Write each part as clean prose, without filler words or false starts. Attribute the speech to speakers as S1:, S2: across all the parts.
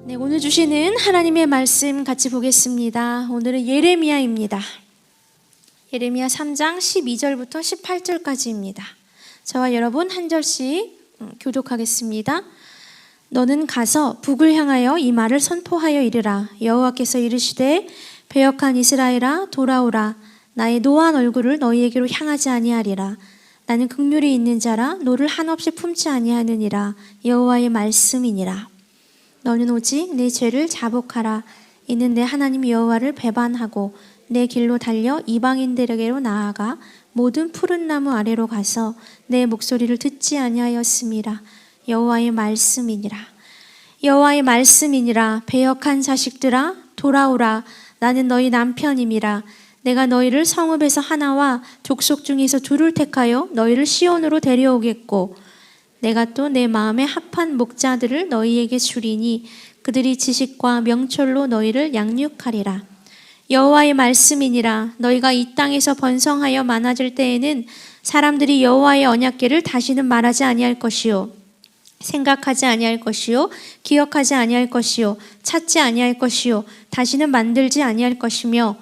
S1: 네, 오늘 주시는 하나님의 말씀 같이 보겠습니다. 오늘은 예레미야입니다. 예레미야 3장 12절부터 18절까지입니다. 저와 여러분 한 절씩 교독하겠습니다. 너는 가서 북을 향하여 이 말을 선포하여 이르라. 여호와께서 이르시되 배역한 이스라엘아 돌아오라. 나의 노한 얼굴을 너희에게로 향하지 아니하리라. 나는 긍휼이 있는 자라 노를 한없이 품지 아니하느니라. 여호와의 말씀이니라. 너는 오직 내 죄를 자복하라. 이는 내 하나님 여호와를 배반하고 내 길로 달려 이방인들에게로 나아가 모든 푸른 나무 아래로 가서 내 목소리를 듣지 아니하였음이라. 여호와의 말씀이니라. 여호와의 말씀이니라. 배역한 자식들아 돌아오라. 나는 너희 남편임이라. 내가 너희를 성읍에서 하나와 족속 중에서 둘을 택하여 너희를 시온으로 데려오겠고 내가 또 내 마음에 합한 목자들을 너희에게 주리니 그들이 지식과 명철로 너희를 양육하리라. 여호와의 말씀이니라. 너희가 이 땅에서 번성하여 많아질 때에는 사람들이 여호와의 언약궤를 다시는 말하지 아니할 것이요 생각하지 아니할 것이요 기억하지 아니할 것이요 찾지 아니할 것이요 다시는 만들지 아니할 것이며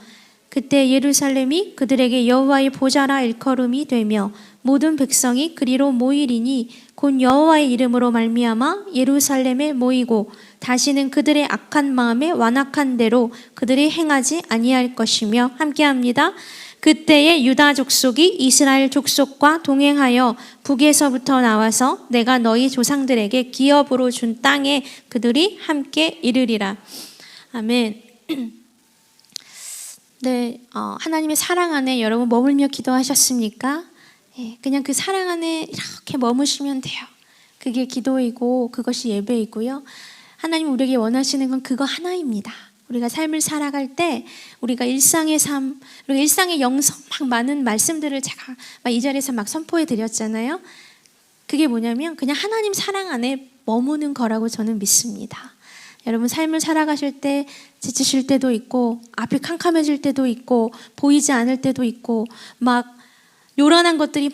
S1: 그때 예루살렘이 그들에게 여호와의 보좌라 일컬음이 되며 모든 백성이 그리로 모이리니 곧 여호와의 이름으로 말미암아 예루살렘에 모이고 다시는 그들의 악한 마음에 완악한 대로 그들이 행하지 아니할 것이며 함께합니다. 그때에 유다 족속이 이스라엘 족속과 동행하여 북에서부터 나와서 내가 너희 조상들에게 기업으로 준 땅에 그들이 함께 이르리라. 아멘. 네, 하나님의 사랑 안에 여러분 머물며 기도하셨습니까? 그냥 그 사랑 안에 이렇게 머무시면 돼요. 그게 기도이고 그것이 예배이고요. 하나님 우리에게 원하시는 건 그거 하나입니다. 우리가 삶을 살아갈 때 우리가 일상의 삶, 우리가 일상의 영성 막 많은 말씀들을 제가 이 자리에서 막 선포해 드렸잖아요. 그게 뭐냐면 그냥 하나님 사랑 안에 머무는 거라고 저는 믿습니다. 여러분 삶을 살아가실 때 지치실 때도 있고 앞이 캄캄해질 때도 있고 보이지 않을 때도 있고 막 요란한 것들이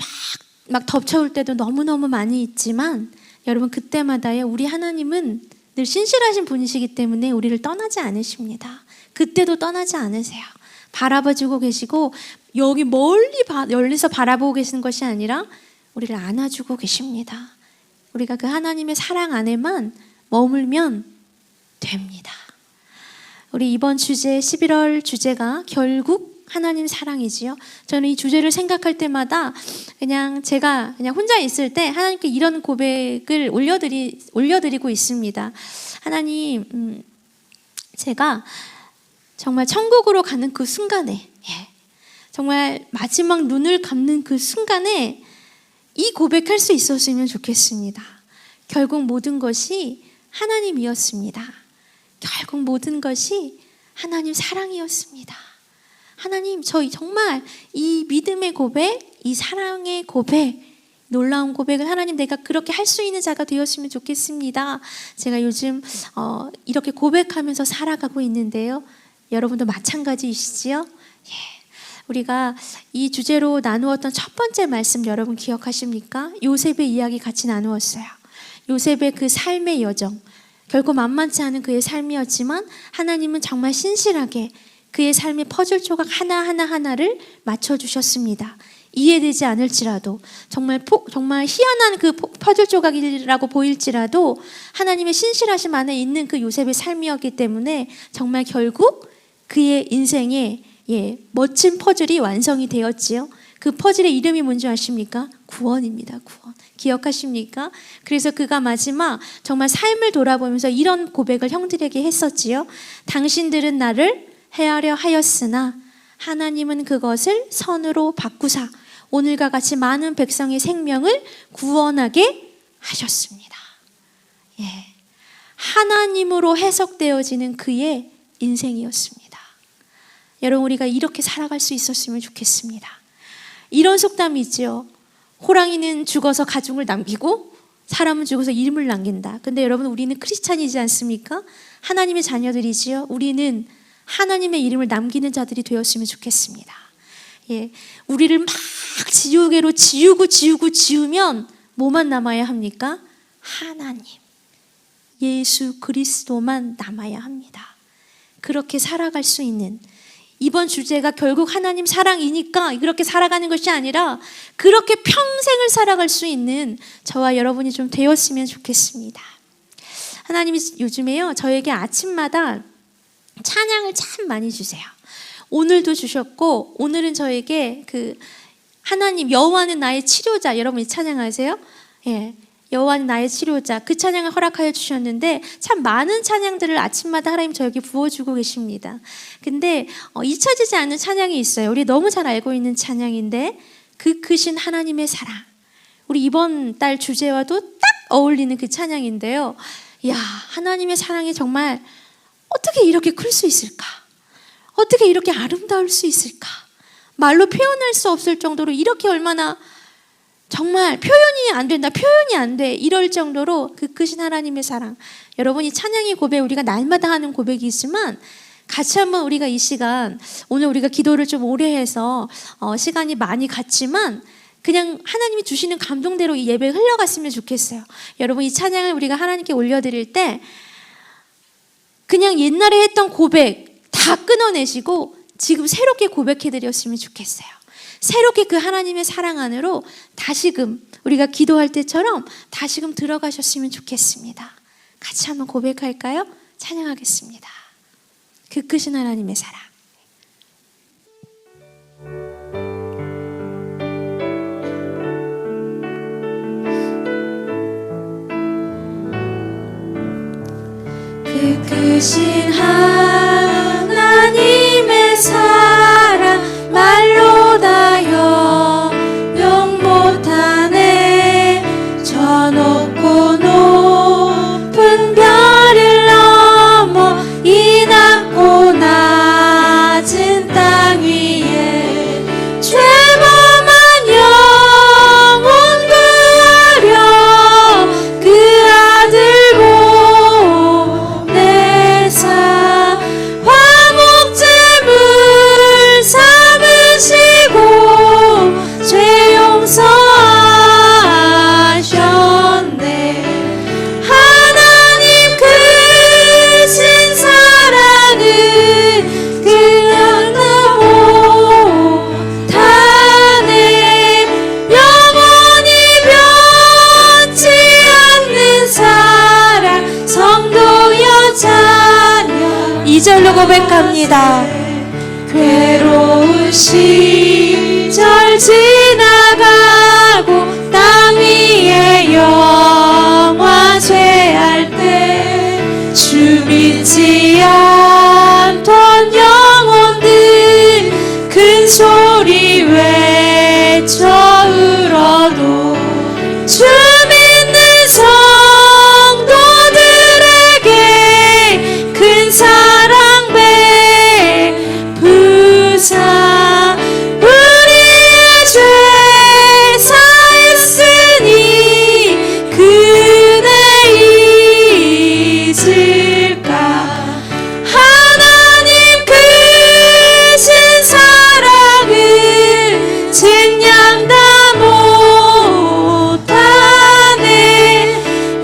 S1: 막 덮쳐올 때도 너무너무 많이 있지만 여러분 그때마다의 우리 하나님은 늘 신실하신 분이시기 때문에 우리를 떠나지 않으십니다. 그때도 떠나지 않으세요. 바라봐주고 계시고 여기 멀리서 바라보고 계시는 것이 아니라 우리를 안아주고 계십니다. 우리가 그 하나님의 사랑 안에만 머물면 됩니다. 우리 이번 주제 11월 주제가 결국 하나님 사랑이지요. 저는 이 주제를 생각할 때마다 제가 혼자 있을 때 하나님께 이런 고백을 올려드리고 있습니다. 하나님, 제가 정말 천국으로 가는 그 순간에, 정말 마지막 눈을 감는 그 순간에 이 고백할 수 있었으면 좋겠습니다. 결국 모든 것이 하나님이었습니다. 결국 모든 것이 하나님 사랑이었습니다. 하나님, 저희 정말 이 믿음의 고백, 이 사랑의 고백, 놀라운 고백을 하나님 내가 그렇게 할 수 있는 자가 되었으면 좋겠습니다. 제가 요즘 이렇게 고백하면서 살아가고 있는데요. 여러분도 마찬가지이시지요? 우리가 이 주제로 나누었던 첫 번째 말씀 여러분 기억하십니까? 요셉의 이야기 같이 나누었어요. 요셉의 그 삶의 여정, 결코 만만치 않은 그의 삶이었지만 하나님은 정말 신실하게 그의 삶의 퍼즐 조각 하나를 맞춰주셨습니다. 이해되지 않을지라도 정말 희한한 그 퍼즐 조각이라고 보일지라도 하나님의 신실하심 안에 있는 그 요셉의 삶이었기 때문에 정말 결국 그의 인생에 멋진 퍼즐이 완성이 되었지요. 그 퍼즐의 이름이 뭔지 아십니까? 구원입니다. 구원. 기억하십니까? 그래서 그가 마지막 정말 삶을 돌아보면서 이런 고백을 형들에게 했었지요. 당신들은 나를 해하려 하였으나 하나님은 그것을 선으로 바꾸사 오늘과 같이 많은 백성의 생명을 구원하게 하셨습니다. 하나님으로 해석되어지는 그의 인생이었습니다. 여러분 우리가 이렇게 살아갈 수 있었으면 좋겠습니다. 이런 속담이 있죠. 호랑이는 죽어서 가죽을 남기고 사람은 죽어서 이름을 남긴다. 근데 여러분 우리는 크리스찬이지 않습니까? 하나님의 자녀들이지요. 우리는 하나님의 이름을 남기는 자들이 되었으면 좋겠습니다. 우리를 막 지우개로 지우면 뭐만 남아야 합니까? 하나님. 예수 그리스도만 남아야 합니다. 그렇게 살아갈 수 있는, 이번 주제가 결국 하나님 사랑이니까 그렇게 살아가는 것이 아니라 그렇게 평생을 살아갈 수 있는 저와 여러분이 좀 되었으면 좋겠습니다. 하나님이 요즘에요, 저에게 아침마다 찬양을 참 많이 주세요. 오늘도 주셨고, 오늘은 저에게 하나님 여호와는 나의 치료자, 여러분이 찬양하세요? 예, 여호와는 나의 치료자, 그 찬양을 허락하여 주셨는데 참 많은 찬양들을 아침마다 하나님 저에게 부어주고 계십니다. 근데 잊혀지지 않는 찬양이 있어요. 우리 너무 잘 알고 있는 찬양인데, 그 크신 하나님의 사랑, 우리 이번 달 주제와도 딱 어울리는 그 찬양인데요. 이야, 하나님의 사랑이 정말 어떻게 이렇게 클 수 있을까? 어떻게 이렇게 아름다울 수 있을까? 말로 표현할 수 없을 정도로 이렇게 얼마나 정말 표현이 안 된다, 표현이 안 돼, 이럴 정도로 그 크신 하나님의 사랑. 여러분이 찬양의 고백, 우리가 날마다 하는 고백이지만 같이 한번 우리가 이 시간, 오늘 우리가 기도를 좀 오래 해서 시간이 많이 갔지만 그냥 하나님이 주시는 감동대로 이 예배 흘러갔으면 좋겠어요. 여러분, 이 찬양을 우리가 하나님께 올려드릴 때 그냥 옛날에 했던 고백 다 끊어내시고 지금 새롭게 고백해드렸으면 좋겠어요. 새롭게 그 하나님의 사랑 안으로 다시금 우리가 기도할 때처럼 다시금 들어가셨으면 좋겠습니다. 같이 한번 고백할까요? 찬양하겠습니다. 그 크신 하나님의 사랑. 그 크신 하나님의 사랑 말로 다 영영 못하네. 저 높고 높은 별을 넘어 이 낮고 낮은 땅 위에 죄범한 영혼 구하려 그 아들 보내사 화목제물 삼으시고 죄 용서하셨네. 하나님 크신 사랑은 그냥 못하네. 영원히 변치 않는 사랑 성도여 자녀. 2절로 고백합니다. 괴로운 시절 지나가고 땅 위에 영화 죄할 때 주 믿지 않던 영혼들 큰 소리 외쳐 울어도 주 믿는 성도들에게 큰 사랑 베푸사 우리의 죄 사했으니 그네 잊을까. 하나님 크신 사랑은 증량 다 못하네.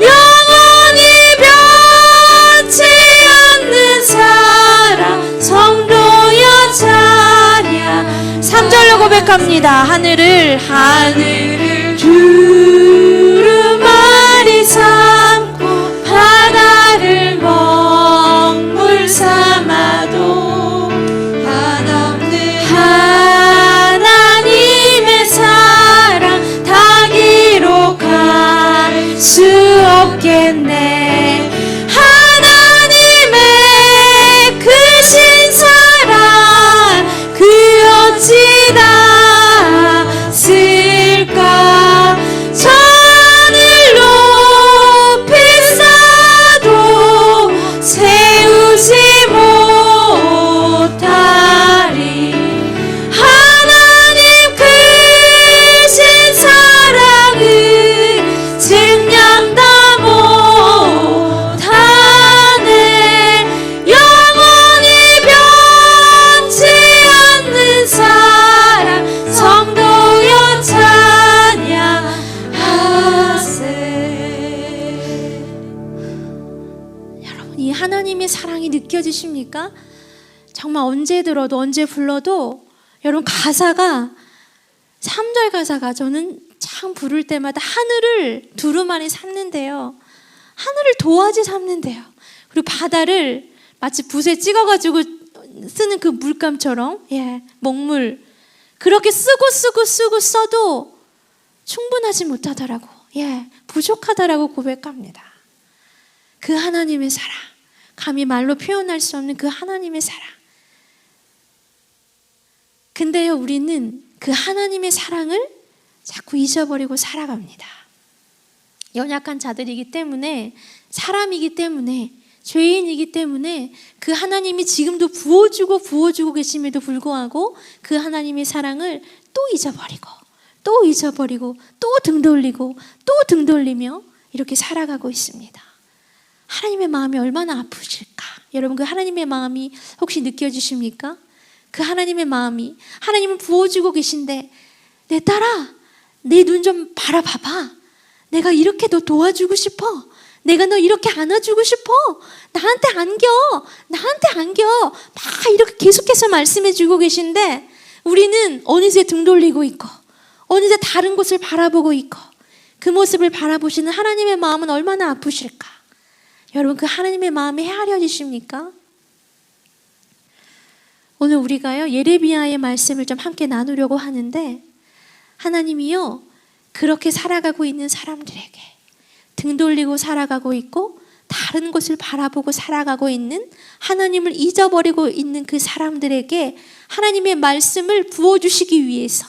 S1: 영원히 변치 않는 사랑 성도여 자냐. 3절로 고백합니다. 하늘을 두루마리 삼고 바다를 먹물 삼아도 한없는 하나님의 사랑 다 기록할 수 없겠네. 하나님의 크신 사랑 그 어찌 다 쓸까. 하나님의 사랑이 느껴지십니까? 정말 언제 들어도 언제 불러도 여러분 가사가 3절 가사가 저는 참 부를 때마다 하늘을 두루마리 삼는데요. 하늘을 도화지 삼는데요. 그리고 바다를 마치 붓에 찍어가지고 쓰는 그 물감처럼 먹물 그렇게 쓰고 써도 충분하지 못하더라고. 부족하다라고 고백합니다. 그 하나님의 사랑, 감히 말로 표현할 수 없는 그 하나님의 사랑. 근데요, 우리는 그 하나님의 사랑을 자꾸 잊어버리고 살아갑니다. 연약한 자들이기 때문에, 사람이기 때문에, 죄인이기 때문에 그 하나님이 지금도 부어주고 계심에도 불구하고 그 하나님의 사랑을 또 잊어버리고 또 등 돌리며 이렇게 살아가고 있습니다. 하나님의 마음이 얼마나 아프실까? 여러분, 그 하나님의 마음이 혹시 느껴지십니까? 그 하나님의 마음이, 하나님은 부어주고 계신데 내 딸아, 내 눈 좀 바라봐봐. 내가 이렇게 너 도와주고 싶어. 내가 너 이렇게 안아주고 싶어. 나한테 안겨. 막 이렇게 계속해서 말씀해주고 계신데 우리는 어느새 등 돌리고 있고 어느새 다른 곳을 바라보고 있고 그 모습을 바라보시는 하나님의 마음은 얼마나 아프실까? 여러분, 그 하나님의 마음이 헤아려지십니까? 오늘 우리가요, 예레미야의 말씀을 좀 함께 나누려고 하는데 하나님이요, 그렇게 살아가고 있는 사람들에게 등 돌리고 살아가고 있고 다른 곳을 바라보고 살아가고 있는, 하나님을 잊어버리고 있는 그 사람들에게 하나님의 말씀을 부어주시기 위해서,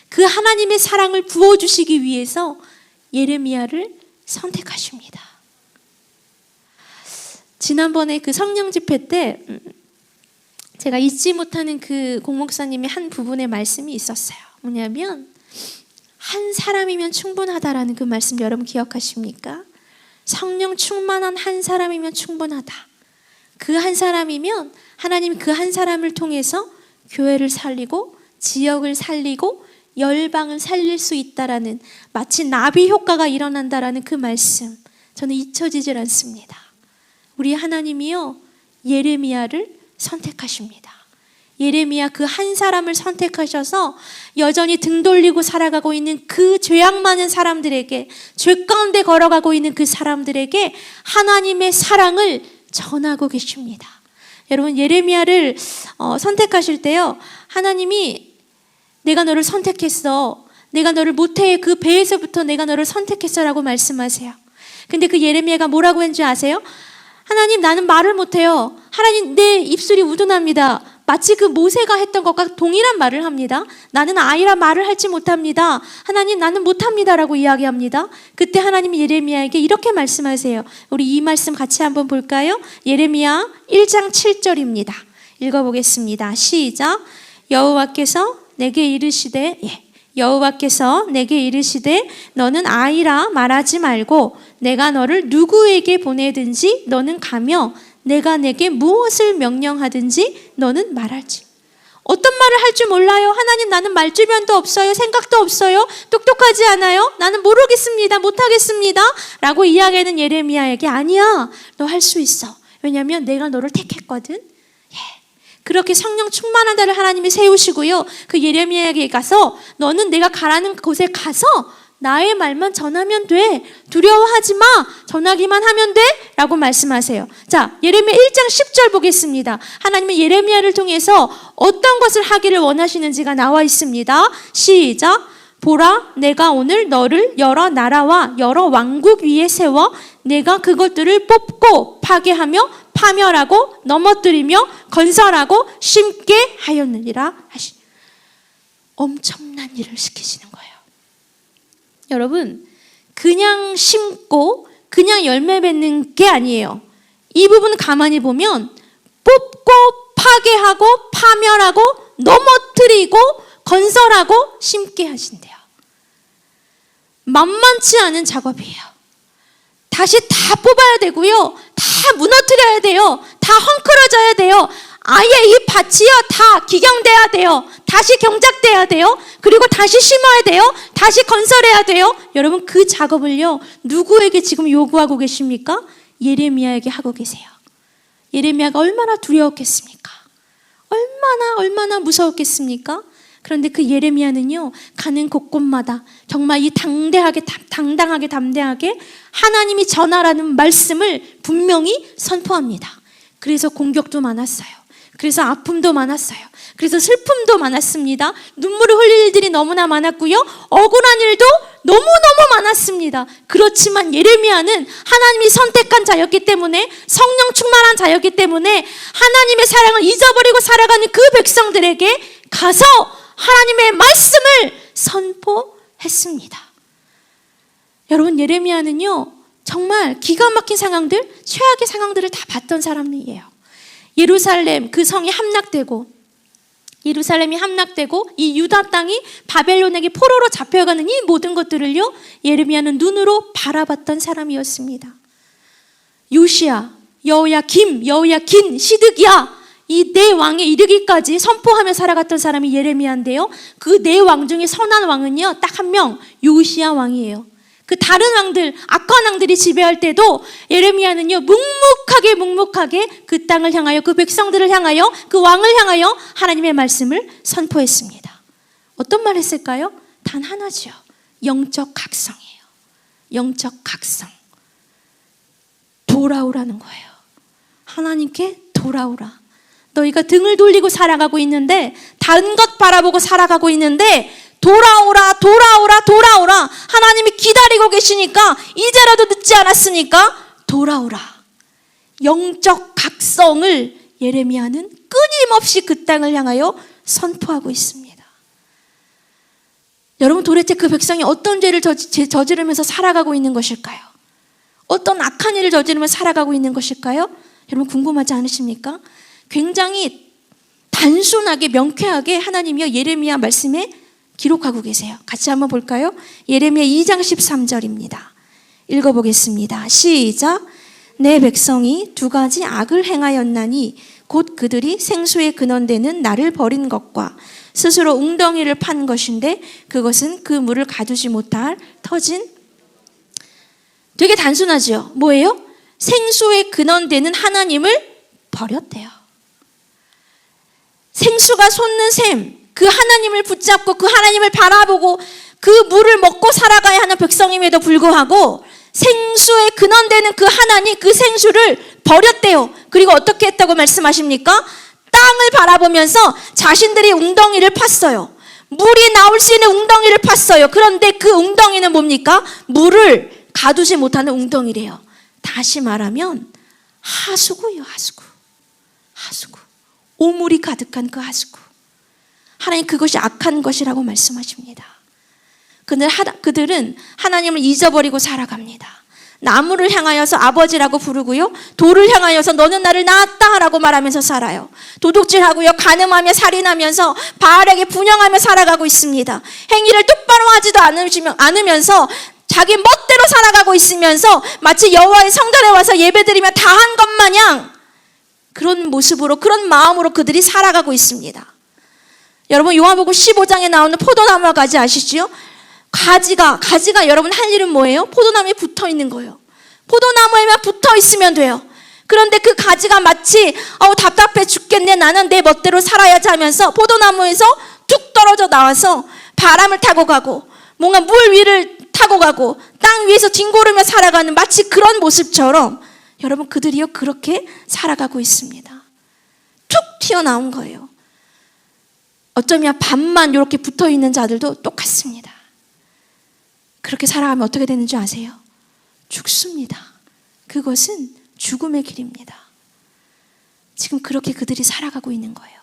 S1: 그 하나님의 사랑을 부어주시기 위해서 예레미야를 선택하십니다. 지난번에 그 성령 집회 때 제가 잊지 못하는 그 공목사님의 한 부분의 말씀이 있었어요. 뭐냐면 한 사람이면 충분하다라는 그 말씀 여러분 기억하십니까? 성령 충만한 한 사람이면 충분하다. 그 한 사람이면 하나님 그 한 사람을 통해서 교회를 살리고 지역을 살리고 열방을 살릴 수 있다라는, 마치 나비 효과가 일어난다라는 그 말씀, 저는 잊혀지질 않습니다. 우리 하나님이요, 예레미야를 선택하십니다. 예레미야 그 한 사람을 선택하셔서 여전히 등 돌리고 살아가고 있는 그 죄악 많은 사람들에게, 죄 가운데 걸어가고 있는 그 사람들에게 하나님의 사랑을 전하고 계십니다. 여러분, 예레미야를 선택하실 때요, 하나님이 내가 너를 선택했어, 내가 너를 모태의 그 배에서부터 내가 너를 선택했어 라고 말씀하세요. 근데 그 예레미야가 뭐라고 했는지 아세요? 하나님, 나는 말을 못해요. 하나님, 내 입술이 우둔합니다. 마치 그 모세가 했던 것과 동일한 말을 합니다. 나는 아이라 말을 할지 못합니다. 하나님, 나는 못합니다 라고 이야기합니다. 그때 하나님이 예레미야에게 이렇게 말씀하세요. 우리 이 말씀 같이 한번 볼까요? 예레미야 1장 7절입니다. 읽어보겠습니다. 시작. 여호와께서 내게 이르시되, 여호와께서 내게 이르시되 너는 아이라 말하지 말고 내가 너를 누구에게 보내든지 너는 가며 내가 내게 무엇을 명령하든지 너는 말할지. 어떤 말을 할 줄 몰라요? 하나님, 나는 말주변도 없어요. 생각도 없어요. 똑똑하지 않아요. 나는 모르겠습니다. 못하겠습니다 라고 이야기하는 예레미야에게, 아니야, 너 할 수 있어. 왜냐하면 내가 너를 택했거든. 그렇게 성령 충만하다를 하나님이 세우시고요, 그 예레미야에게 가서 너는 내가 가라는 곳에 가서 나의 말만 전하면 돼. 두려워하지 마. 전하기만 하면 돼 라고 말씀하세요. 자, 예레미야 1장 10절 보겠습니다. 하나님은 예레미야를 통해서 어떤 것을 하기를 원하시는지가 나와 있습니다. 시작. 보라, 내가 오늘 너를 여러 나라와 여러 왕국 위에 세워 내가 그것들을 뽑고 파괴하며 파멸하고 넘어뜨리며 건설하고 심게 하였느니라 하시. 엄청난 일을 시키시는 거예요. 여러분, 그냥 심고 그냥 열매 맺는 게 아니에요. 이 부분 가만히 보면 뽑고 파괴하고 파멸하고 넘어뜨리고 건설하고 심게 하신대요. 만만치 않은 작업이에요. 다시 다 뽑아야 되고요, 다 무너뜨려야 돼요. 다 헝클어져야 돼요. 아예 이 밭이요 다 기경돼야 돼요. 다시 경작돼야 돼요. 그리고 다시 심어야 돼요. 다시 건설해야 돼요. 여러분, 그 작업을요 누구에게 지금 요구하고 계십니까? 예레미야에게 하고 계세요. 예레미야가 얼마나 두려웠겠습니까? 얼마나 무서웠겠습니까? 그런데 그 예레미야는요, 가는 곳곳마다 정말 이 당당하게 하나님이 전하라는 말씀을 분명히 선포합니다. 그래서 공격도 많았어요. 그래서 아픔도 많았어요. 그래서 슬픔도 많았습니다. 눈물을 흘릴 일들이 너무나 많았고요, 억울한 일도 너무너무 많았습니다. 그렇지만 예레미야는 하나님이 선택한 자였기 때문에, 성령 충만한 자였기 때문에 하나님의 사랑을 잊어버리고 살아가는 그 백성들에게 가서 하나님의 말씀을 선포했습니다. 여러분, 예레미야는요 정말 기가 막힌 상황들, 최악의 상황들을 다 봤던 사람이에요. 예루살렘 그 성이 예루살렘이 함락되고 이 유다 땅이 바벨론에게 포로로 잡혀가는 이 모든 것들을요, 예레미야는 눈으로 바라봤던 사람이었습니다. 요시야, 여호야긴, 시드기야, 이 네 왕에 이르기까지 선포하며 살아갔던 사람이 예레미야인데요, 그 네 왕 중에 선한 왕은요 딱 한 명, 요시야 왕이에요. 그 다른 왕들, 악한 왕들이 지배할 때도 예레미야는요 묵묵하게 그 땅을 향하여, 그 백성들을 향하여, 그 왕을 향하여 하나님의 말씀을 선포했습니다. 어떤 말 했을까요? 단 하나죠. 영적 각성이에요. 영적 각성. 돌아오라는 거예요. 하나님께 돌아오라. 너희가 등을 돌리고 살아가고 있는데, 다른 것 바라보고 살아가고 있는데, 돌아오라. 하나님이 기다리고 계시니까, 이제라도 늦지 않았으니까 돌아오라. 영적 각성을 예레미야는 끊임없이 그 땅을 향하여 선포하고 있습니다. 여러분, 도대체 그 백성이 어떤 죄를 저지르면서 살아가고 있는 것일까요? 어떤 악한 일을 저지르면서 살아가고 있는 것일까요? 여러분, 궁금하지 않으십니까? 굉장히 단순하게 명쾌하게 하나님이요 예레미야 말씀에 기록하고 계세요. 같이 한번 볼까요? 예레미야 2장 13절입니다. 읽어보겠습니다. 시작. 내 백성이 두 가지 악을 행하였나니 곧 그들이 생수의 근원되는 나를 버린 것과 스스로 웅덩이를 판 것인데 그것은 그 물을 가두지 못할 터진. 되게 단순하죠. 뭐예요? 생수의 근원되는 하나님을 버렸대요. 생수가 솟는 샘, 그 하나님을 붙잡고 그 하나님을 바라보고 그 물을 먹고 살아가야 하는 백성임에도 불구하고 생수의 근원되는 그 하나님, 그 생수를 버렸대요. 그리고 어떻게 했다고 말씀하십니까? 땅을 바라보면서 자신들이 웅덩이를 팠어요. 물이 나올 수 있는 웅덩이를 팠어요. 그런데 그 웅덩이는 뭡니까? 물을 가두지 못하는 웅덩이래요. 다시 말하면 하수구예요. 하수구. 오물이 가득한 그 하수구. 하나님, 그것이 악한 것이라고 말씀하십니다. 그들은 하나님을 잊어버리고 살아갑니다. 나무를 향하여서 아버지라고 부르고요, 돌을 향하여서 너는 나를 낳았다 라고 말하면서 살아요. 도둑질하고요, 간음하며 살인하면서 바알에게 분향하며 살아가고 있습니다. 행위를 똑바로 하지도 않으면서 자기 멋대로 살아가고 있으면서 마치 여호와의 성전에 와서 예배드리며 다 한 것 마냥 그런 모습으로, 그런 마음으로 그들이 살아가고 있습니다. 여러분, 요한복음 15장에 나오는 포도나무와 가지 아시죠? 가지가 여러분 할 일은 뭐예요? 포도나무에 붙어 있는 거예요. 포도나무에만 붙어 있으면 돼요. 그런데 그 가지가 마치 답답해 죽겠네, 나는 내 멋대로 살아야지 하면서 포도나무에서 툭 떨어져 나와서 바람을 타고 가고 뭔가 물 위를 타고 가고 땅 위에서 뒹구르며 살아가는 마치 그런 모습처럼 여러분, 그들이요 그렇게 살아가고 있습니다. 툭 튀어나온 거예요. 어쩌면 반만 이렇게 붙어있는 자들도 똑같습니다. 그렇게 살아가면 어떻게 되는 줄 아세요? 죽습니다. 그것은 죽음의 길입니다. 지금 그렇게 그들이 살아가고 있는 거예요.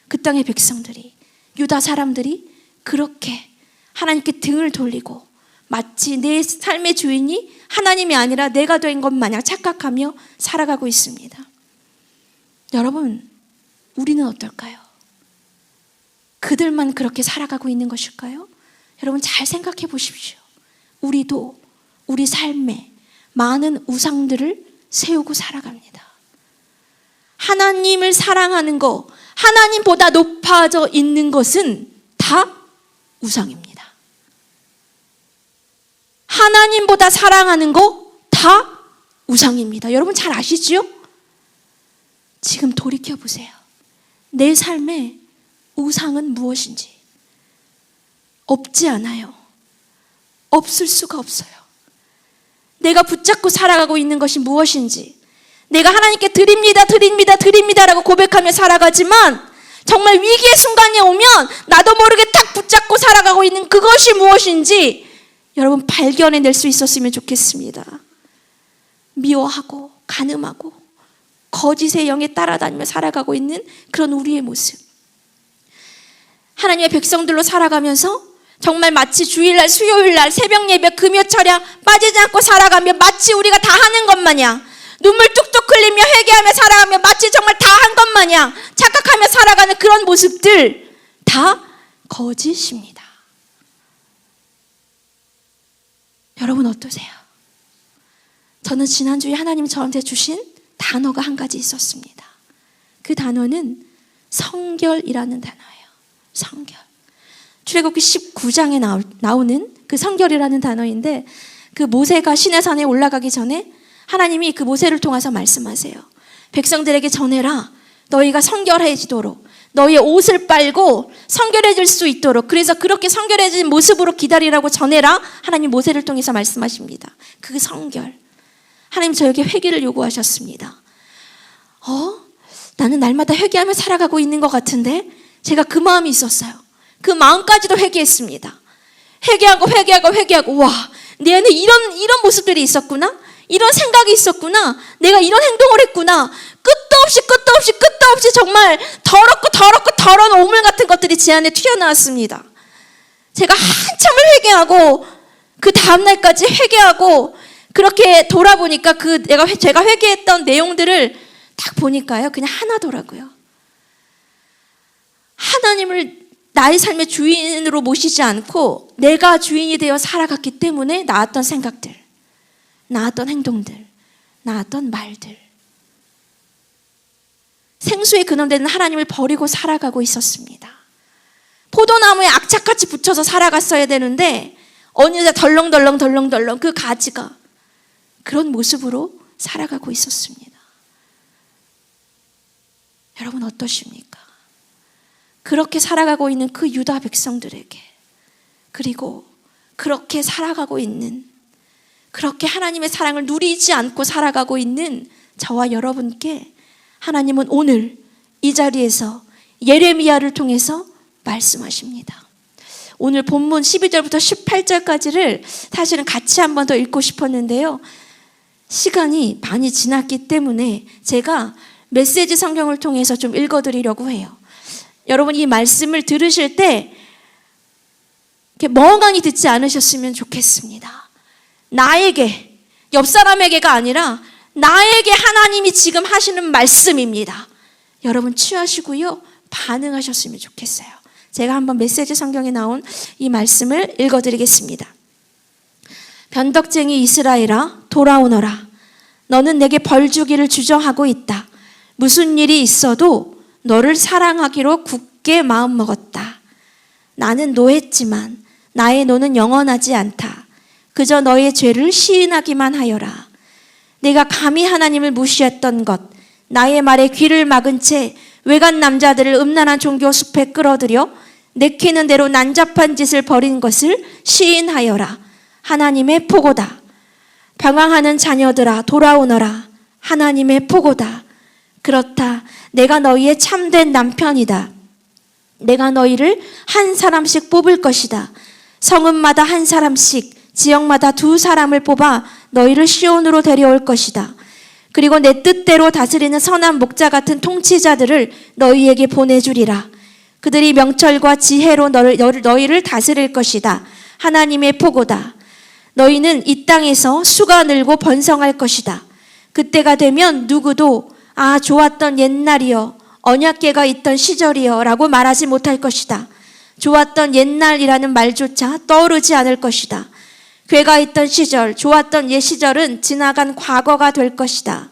S1: 그 땅의 백성들이, 유다 사람들이 그렇게 하나님께 등을 돌리고 마치 내 삶의 주인이 하나님이 아니라 내가 된 것 마냥 착각하며 살아가고 있습니다. 여러분, 우리는 어떨까요? 그들만 그렇게 살아가고 있는 것일까요? 여러분, 잘 생각해 보십시오. 우리도 우리 삶에 많은 우상들을 세우고 살아갑니다. 하나님을 사랑하는 것, 하나님보다 높아져 있는 것은 다 우상입니다. 하나님보다 사랑하는 거 다 우상입니다. 여러분 잘 아시죠? 지금 돌이켜보세요. 내 삶의 우상은 무엇인지. 없지 않아요. 없을 수가 없어요. 내가 붙잡고 살아가고 있는 것이 무엇인지. 내가 하나님께 드립니다, 드립니다, 드립니다라고 고백하며 살아가지만 정말 위기의 순간이 오면 나도 모르게 딱 붙잡고 살아가고 있는 그것이 무엇인지 여러분 발견해낼 수 있었으면 좋겠습니다. 미워하고 간음하고 거짓의 영에 따라다니며 살아가고 있는 그런 우리의 모습. 하나님의 백성들로 살아가면서 정말 마치 주일날, 수요일날, 새벽 예배, 금요 철야 빠지지 않고 살아가며 마치 우리가 다 하는 것 마냥 눈물 뚝뚝 흘리며 회개하며 살아가며 마치 정말 다 한 것 마냥 착각하며 살아가는 그런 모습들 다 거짓입니다. 여러분 어떠세요? 저는 지난주에 하나님이 저한테 주신 단어가 한 가지 있었습니다. 그 단어는 성결이라는 단어예요. 성결. 출애굽기 19장에 나오는 그 성결이라는 단어인데 그 모세가 시내산에 올라가기 전에 하나님이 그 모세를 통해서 말씀하세요. 백성들에게 전해라. 너희가 성결해지도록 너희의 옷을 빨고 성결해질 수 있도록 그래서 그렇게 성결해진 모습으로 기다리라고 전해라. 하나님 모세를 통해서 말씀하십니다. 그 성결. 하나님 저에게 회개를 요구하셨습니다. 나는 날마다 회개하며 살아가고 있는 것 같은데 제가 그 마음이 있었어요. 그 마음까지도 회개했습니다. 회개하고 와, 내 안에 이런 모습들이 있었구나. 이런 생각이 있었구나. 내가 이런 행동을 했구나. 끝도 없이 정말 더럽고 더러운 오물 같은 것들이 제 안에 튀어나왔습니다. 제가 한참을 회개하고 그 다음날까지 회개하고 그렇게 돌아보니까 제가 회개했던 내용들을 딱 보니까요. 그냥 하나더라고요. 하나님을 나의 삶의 주인으로 모시지 않고 내가 주인이 되어 살아갔기 때문에 나왔던 생각들, 나왔던 행동들, 나왔던 말들. 생수에 근원되는 하나님을 버리고 살아가고 있었습니다. 포도나무에 악착같이 붙여서 살아갔어야 되는데 어느새 덜렁덜렁 그 가지가 그런 모습으로 살아가고 있었습니다. 여러분 어떠십니까? 그렇게 살아가고 있는 그 유다 백성들에게 그리고 그렇게 살아가고 있는 그렇게 하나님의 사랑을 누리지 않고 살아가고 있는 저와 여러분께 하나님은 오늘 이 자리에서 예레미야를 통해서 말씀하십니다. 오늘 본문 12절부터 18절까지를 사실은 같이 한 번 더 읽고 싶었는데요. 시간이 많이 지났기 때문에 제가 메시지 성경을 통해서 좀 읽어드리려고 해요. 여러분 이 말씀을 들으실 때 이렇게 멍하니 듣지 않으셨으면 좋겠습니다. 나에게, 옆 사람에게가 아니라 나에게 하나님이 지금 하시는 말씀입니다. 여러분 취하시고요. 반응하셨으면 좋겠어요. 제가 한번 메시지 성경에 나온 이 말씀을 읽어드리겠습니다. 변덕쟁이 이스라엘아 돌아오너라. 너는 내게 벌 주기를 주저하고 있다. 무슨 일이 있어도 너를 사랑하기로 굳게 마음먹었다. 나는 노했지만 나의 노는 영원하지 않다. 그저 너의 죄를 시인하기만 하여라. 내가 감히 하나님을 무시했던 것, 나의 말에 귀를 막은 채 외간 남자들을 음란한 종교 숲에 끌어들여 내키는 대로 난잡한 짓을 벌인 것을 시인하여라. 하나님의 포고다. 방황하는 자녀들아 돌아오너라. 하나님의 포고다. 그렇다. 내가 너희의 참된 남편이다. 내가 너희를 한 사람씩 뽑을 것이다. 성읍마다 한 사람씩, 지역마다 2사람을 뽑아 너희를 시온으로 데려올 것이다. 그리고 내 뜻대로 다스리는 선한 목자 같은 통치자들을 너희에게 보내주리라. 그들이 명철과 지혜로 너희를 다스릴 것이다. 하나님의 포고다. 너희는 이 땅에서 수가 늘고 번성할 것이다. 그때가 되면 누구도 좋았던 옛날이여, 언약궤가 있던 시절이여 라고 말하지 못할 것이다. 좋았던 옛날이라는 말조차 떠오르지 않을 것이다. 궤가 있던 시절, 좋았던 옛 시절은 지나간 과거가 될 것이다.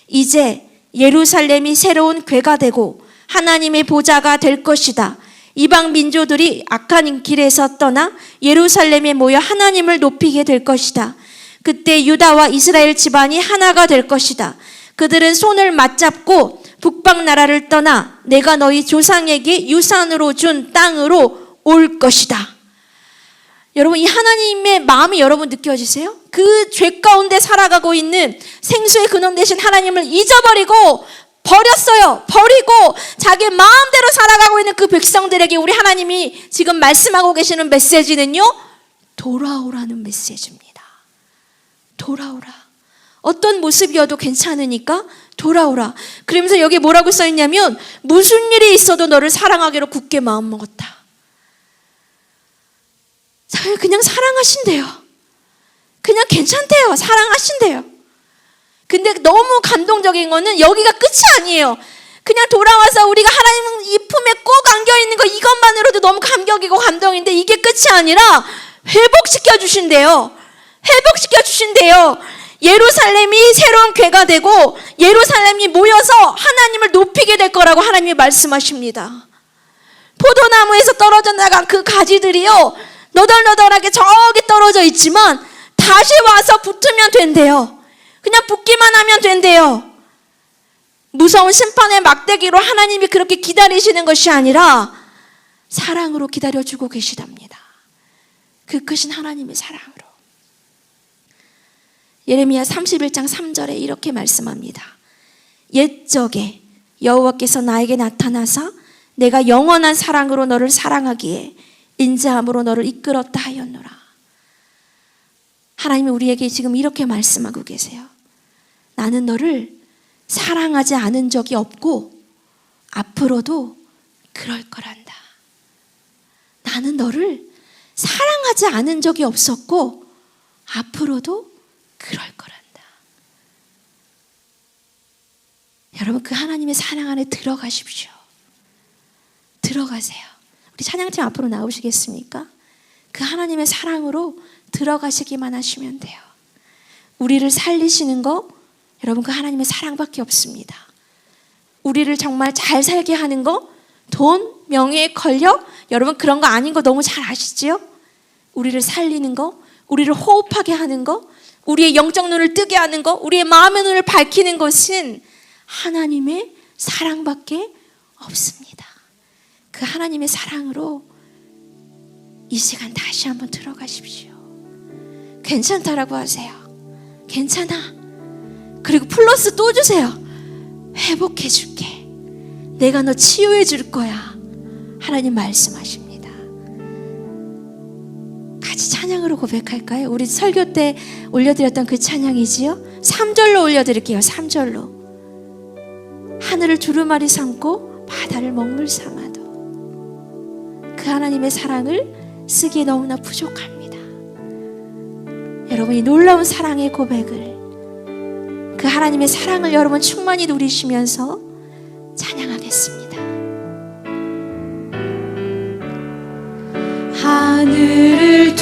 S1: 이제 예루살렘이 새로운 궤가 되고 하나님의 보좌가 될 것이다. 이방 민족들이 악한 길에서 떠나 예루살렘에 모여 하나님을 높이게 될 것이다. 그때 유다와 이스라엘 집안이 하나가 될 것이다. 그들은 손을 맞잡고 북방 나라를 떠나 내가 너희 조상에게 유산으로 준 땅으로 올 것이다. 여러분, 이 하나님의 마음이 여러분 느껴지세요? 그 죄 가운데 살아가고 있는 생수의 근원 되신 하나님을 잊어버리고 버렸어요. 버리고 자기 마음대로 살아가고 있는 그 백성들에게 우리 하나님이 지금 말씀하고 계시는 메시지는요, 돌아오라는 메시지입니다. 돌아오라. 어떤 모습이어도 괜찮으니까 돌아오라. 그러면서 여기 뭐라고 써있냐면, 무슨 일이 있어도 너를 사랑하기로 굳게 마음먹었다. 그냥 사랑하신대요. 그냥 괜찮대요. 사랑하신대요. 근데 너무 감동적인 거는 여기가 끝이 아니에요. 그냥 돌아와서 우리가 하나님 이 품에 꼭 안겨있는 거 이것만으로도 너무 감격이고 감동인데 이게 끝이 아니라 회복시켜 주신대요. 회복시켜 주신대요. 예루살렘이 새로운 궤가 되고 예루살렘이 모여서 하나님을 높이게 될 거라고 하나님이 말씀하십니다. 포도나무에서 떨어져 나간 그 가지들이요, 너덜너덜하게 저기 떨어져 있지만 다시 와서 붙으면 된대요. 그냥 붙기만 하면 된대요. 무서운 심판의 막대기로 하나님이 그렇게 기다리시는 것이 아니라 사랑으로 기다려주고 계시답니다. 그 크신 하나님의 사랑으로. 예레미야 31장 3절에 이렇게 말씀합니다. 옛적에 여호와께서 나에게 나타나사 내가 영원한 사랑으로 너를 사랑하기에 인자함으로 너를 이끌었다 하였노라. 하나님이 우리에게 지금 이렇게 말씀하고 계세요. 나는 너를 사랑하지 않은 적이 없고 앞으로도 그럴 거란다. 나는 너를 사랑하지 않은 적이 없었고 앞으로도 그럴 거란다. 여러분, 그 하나님의 사랑 안에 들어가십시오. 들어가세요. 우리 찬양팀 앞으로 나오시겠습니까? 그 하나님의 사랑으로 들어가시기만 하시면 돼요. 우리를 살리시는 거 여러분, 그 하나님의 사랑밖에 없습니다. 우리를 정말 잘 살게 하는 거, 돈, 명예, 권력, 여러분 그런 거 아닌 거 너무 잘 아시지요? 우리를 살리는 거, 우리를 호흡하게 하는 거, 우리의 영적 눈을 뜨게 하는 거, 우리의 마음의 눈을 밝히는 것은 하나님의 사랑밖에 없습니다. 그 하나님의 사랑으로 이 시간 다시 한번 들어가십시오. 괜찮다라고 하세요. 괜찮아. 그리고 플러스 또 주세요. 회복해 줄게. 내가 너 치유해 줄 거야. 하나님 말씀하십니다. 같이 찬양으로 고백할까요? 우리 설교 때 올려드렸던 그 찬양이지요. 3절로 올려드릴게요. 3절로. 하늘을 두루마리 삼고 바다를 먹물 삼아도 그 하나님의 사랑을 쓰기에 너무나 부족합니다. 여러분이 놀라운 사랑의 고백을, 그 하나님의 사랑을 여러분 충만히 누리시면서 찬양하겠습니다. 하늘을